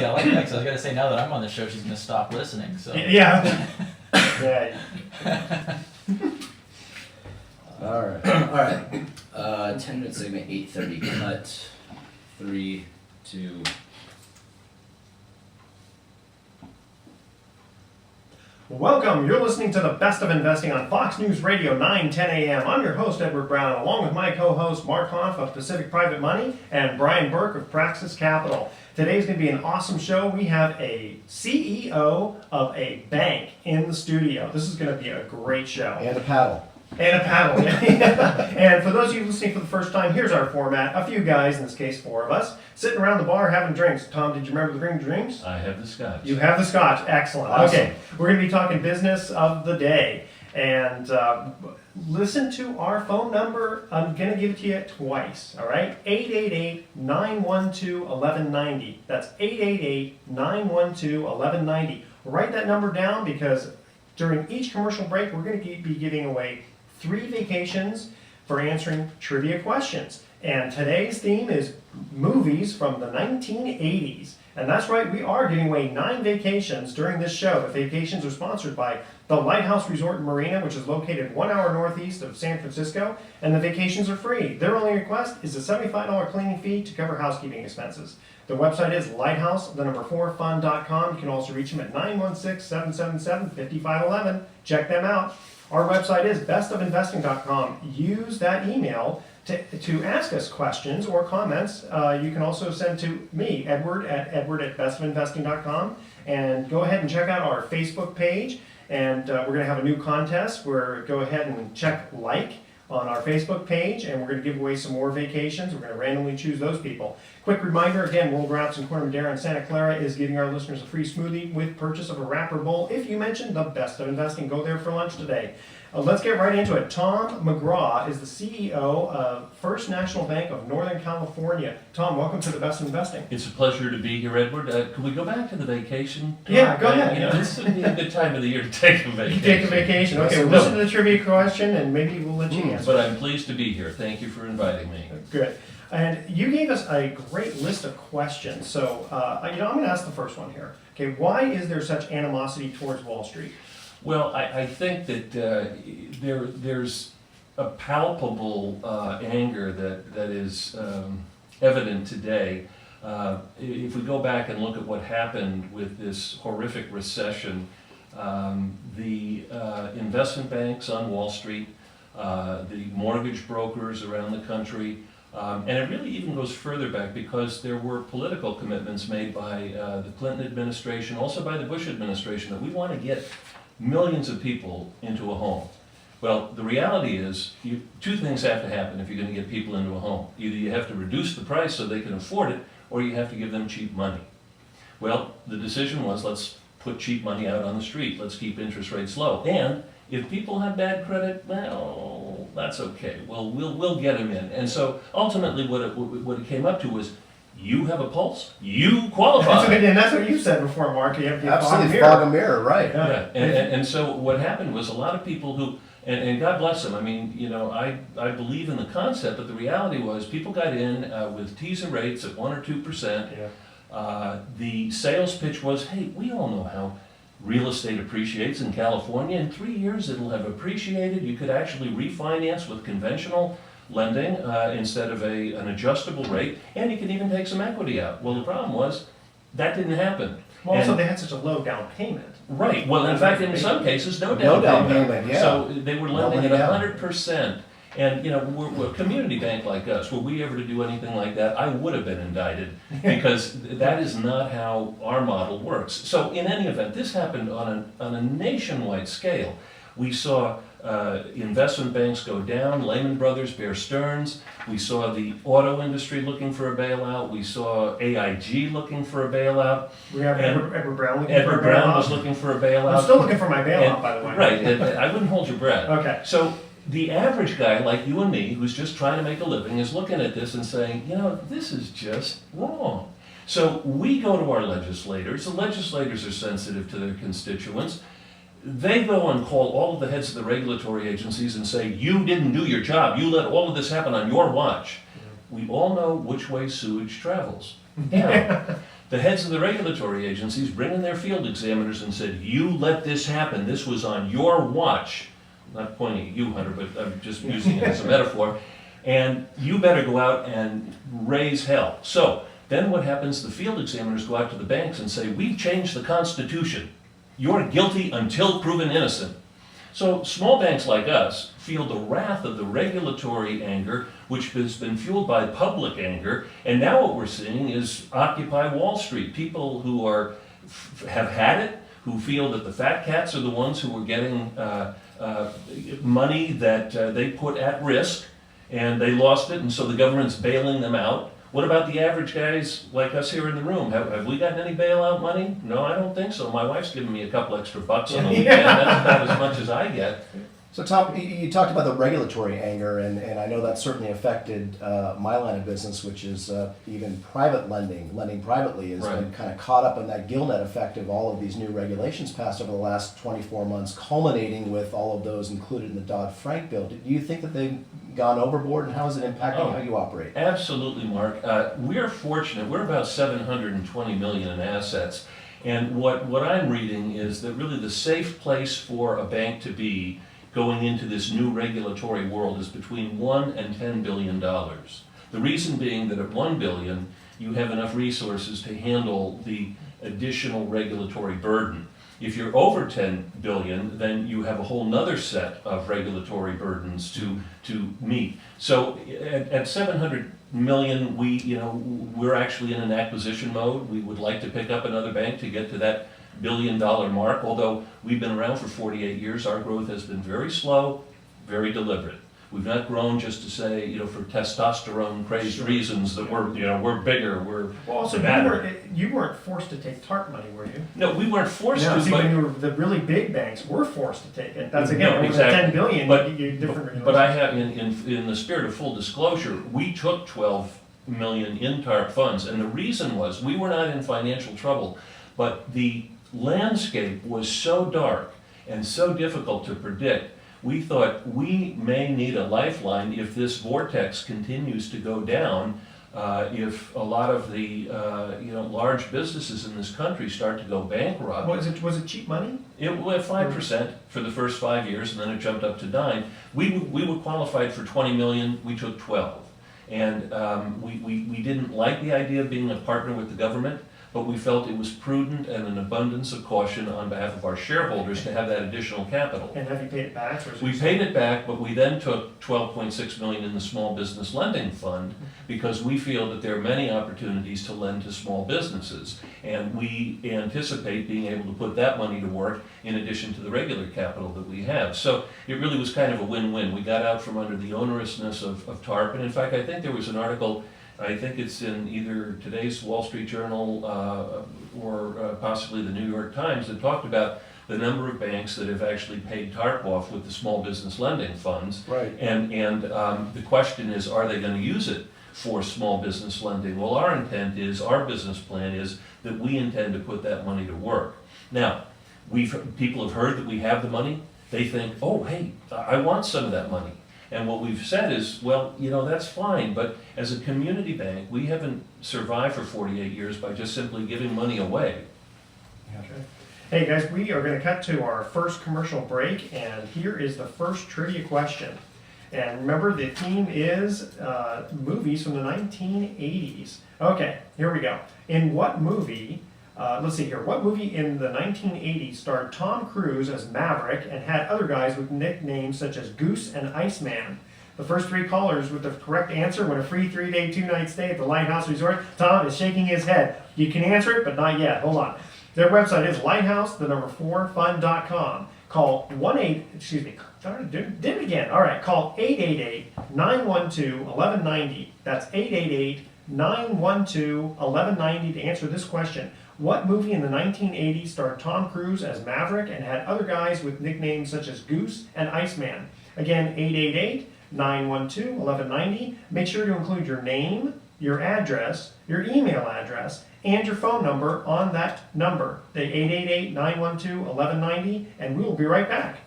Yeah, I like that, 'cause I was gonna say, now that I'm on the show, she's gonna stop listening, so. Yeah. Yeah. All right. All right. 10-minute segment, 8:30 cut. 3, 2. Welcome. You're listening to the Best of Investing on Fox News Radio 9:10 a.m. I'm your host, Edward Brown, along with my co-host, Mark Hoff of Pacific Private Money and Brian Burke of Praxis Capital. Today's going to be an awesome show. We have a CEO of a bank in the studio. This is going to be a great show. And a paddle. And a paddle. And for those of you listening for the first time, here's our format. A few guys, in this case 4 of us, sitting around the bar having drinks. Tom, did you remember the drinks? I have the scotch. You have the scotch. Excellent. Awesome. Okay, we're going to be talking business of the day. And listen to our phone number. I'm going to give it to you twice, all right? 888-912-1190. That's 888-912-1190. Write that number down, because during each commercial break, we're going to be giving away 3 vacations for answering trivia questions. And today's theme is movies from the 1980s. And that's right, we are giving away 9 vacations during this show. The vacations are sponsored by the Lighthouse Resort and Marina, which is located 1 hour northeast of San Francisco, and the vacations are free. Their only request is a $75 cleaning fee to cover housekeeping expenses. The website is lighthouse4fun.com. You can also reach them at 916-777-5511. Check them out. Our website is bestofinvesting.com. Use that email to ask us questions or comments. You can also send to me, Edward at bestofinvesting.com. And go ahead and check out our Facebook page. And we're going to have a new contest where go ahead and check like on our Facebook page, and we're going to give away some more vacations. We're going to randomly choose those people. Quick reminder, again, World Wraps in Corte Madera and Santa Clara is giving our listeners a free smoothie with purchase of a wrapper bowl. If you mention the Best of Investing, go there for lunch today. Let's get right into it. Tom McGraw is the CEO of First National Bank of Northern California. Tom, welcome to the Best of Investing. It's a pleasure to be here, Edward. Could we go back to the vacation? Yeah, go ahead. You know, this would be a good time of the year to take a vacation. You take a vacation. Okay, we'll listen to the trivia question, and maybe we'll let you answer. But I'm pleased to be here. Thank you for inviting me. Good. And you gave us a great list of questions. So, I'm going to ask the first one here. Okay, why is there such animosity towards Wall Street? Well, I think that there's a palpable anger that is evident today. If we go back and look at what happened with this horrific recession, the investment banks on Wall Street, the mortgage brokers around the country, and it really even goes further back, because there were political commitments made by the Clinton administration, also by the Bush administration, that we want to get millions of people into a home. Well, the reality is, 2 things have to happen if you're going to get people into a home. Either you have to reduce the price so they can afford it, or you have to give them cheap money. Well, the decision was, let's put cheap money out on the street. Let's keep interest rates low. And if people have bad credit, well, that's okay. Well, we'll get them in. And so ultimately what it came up to was, you have a pulse, you qualify. And that's what you said before, Mark. You have to Absolutely, fog a mirror, right. Yeah. And so what happened was, a lot of people who, and God bless them, I mean, you know, I believe in the concept, but the reality was, people got in with teaser rates at 1 or 2%. Yeah. The sales pitch was, hey, we all know how real estate appreciates in California. In 3 years, it'll have appreciated. You could actually refinance with conventional lending instead of an adjustable rate, and you can even take some equity out. Well, the problem was, that didn't happen. Well, also, they had such a low down payment. Right. Well, in fact, in some cases, no No down down payment, yeah. So they were lending at money down. 100%. And, you know, we're a community bank like us. Were we ever to do anything like that, I would have been indicted, because that is not how our model works. So in any event, this happened on a nationwide scale. We saw investment banks go down, Lehman Brothers, Bear Stearns. We saw the auto industry looking for a bailout. We saw AIG looking for a bailout. We have Edward Brown looking for a bailout. Edward Brown was looking for a bailout. I'm still looking for my bailout, And- by the way. Right, and I wouldn't hold your breath. Okay. So the average guy like you and me, who's just trying to make a living, is looking at this and saying, you know, this is just wrong. So we go to our legislators. The legislators are sensitive to their constituents. They go and call all of the heads of the regulatory agencies and say, you didn't do your job. You let all of this happen on your watch. We all know which way sewage travels. Now, the heads of the regulatory agencies bring in their field examiners and said, you let this happen, this was on your watch. I'm not pointing at you, Hunter, but I'm just using it as a metaphor. And you better go out and raise hell. So then what happens, the field examiners go out to the banks and say, we've changed the Constitution. You're guilty until proven innocent. So small banks like us feel the wrath of the regulatory anger, which has been fueled by public anger, and now what we're seeing is Occupy Wall Street. People who have had it, who feel that the fat cats are the ones who are getting money that they put at risk, and they lost it, and so the government's bailing them out. What about the average guys like us here in the room? Have we gotten any bailout money? No, I don't think so. My wife's giving me a couple extra bucks on the weekend. That's about as much as I get. So Tom, you talked about the regulatory anger, and I know that certainly affected my line of business, which is even private lending privately has been kind of caught up in that gillnet effect of all of these new regulations passed over the last 24 months, culminating with all of those included in the Dodd-Frank bill. Do you think that they've gone overboard, and how is it impacting how you operate? Absolutely, Mark. We're fortunate. We're about $720 million in assets. And what I'm reading is that really the safe place for a bank to be going into this new regulatory world is between $1 and $10 billion. The reason being that at $1 billion, you have enough resources to handle the additional regulatory burden. If you're over 10 billion, then you have a whole nother set of regulatory burdens to meet. So at 700 million, we're actually in an acquisition mode. We would like to pick up another bank to get to that $1 billion mark. Although we've been around for 48 years, our growth has been very slow, very deliberate. We've not grown just to say, for testosterone-crazed reasons that we're bigger, we're Well, also, better. you weren't forced to take TARP money, were you? No, we weren't forced No, to, see, but when you were, the really big banks were forced to take it. That's again, No, over exactly. 10 billion, But- you different. But I have, in the spirit of full disclosure, we took 12 million in TARP funds, and the reason was, we were not in financial trouble, but the landscape was so dark and so difficult to predict, we thought we may need a lifeline if this vortex continues to go down, if a lot of the large businesses in this country start to go bankrupt. Was it cheap money? It was 5% for the first 5 years, and then it jumped up to 9%. We were qualified for 20 million. We took 12, and we didn't like the idea of being a partner with the government, but we felt it was prudent and an abundance of caution on behalf of our shareholders to have that additional capital. And have you paid it back? Or is We paid it back, but we then took 12.6 million in the Small Business Lending Fund because we feel that there are many opportunities to lend to small businesses. And we anticipate being able to put that money to work in addition to the regular capital that we have. So it really was kind of a win-win. We got out from under the onerousness of TARP. And in fact, I think there was an article, I think it's in either today's Wall Street Journal or possibly the New York Times, that talked about the number of banks that have actually paid TARP off with the small business lending funds. Right. And the question is, are they going to use it for small business lending? Well, our business plan is that we intend to put that money to work. Now, people have heard that we have the money. They think, oh, hey, I want some of that money. And what we've said is, well, that's fine, but as a community bank, we haven't survived for 48 years by just simply giving money away. Okay. Hey guys, we are going to cut to our first commercial break, and here is the first trivia question. And remember, the theme is movies from the 1980s. Okay, here we go. In what movie, let's see here, what movie in the 1980s starred Tom Cruise as Maverick and had other guys with nicknames such as Goose and Iceman? The first three callers with the correct answer win a free 3-day, 2-night stay at the Lighthouse Resort. Tom is shaking his head. You can answer it, but not yet. Hold on. Their website is lighthouse4fun.com. Call did it again. All right, call 888-912-1190. That's 888-912-1190 to answer this question. What movie in the 1980s starred Tom Cruise as Maverick and had other guys with nicknames such as Goose and Iceman? Again, 888-912-1190. Make sure to include your name, your address, your email address, and your phone number on that number, the 888-912-1190, and we will be right back.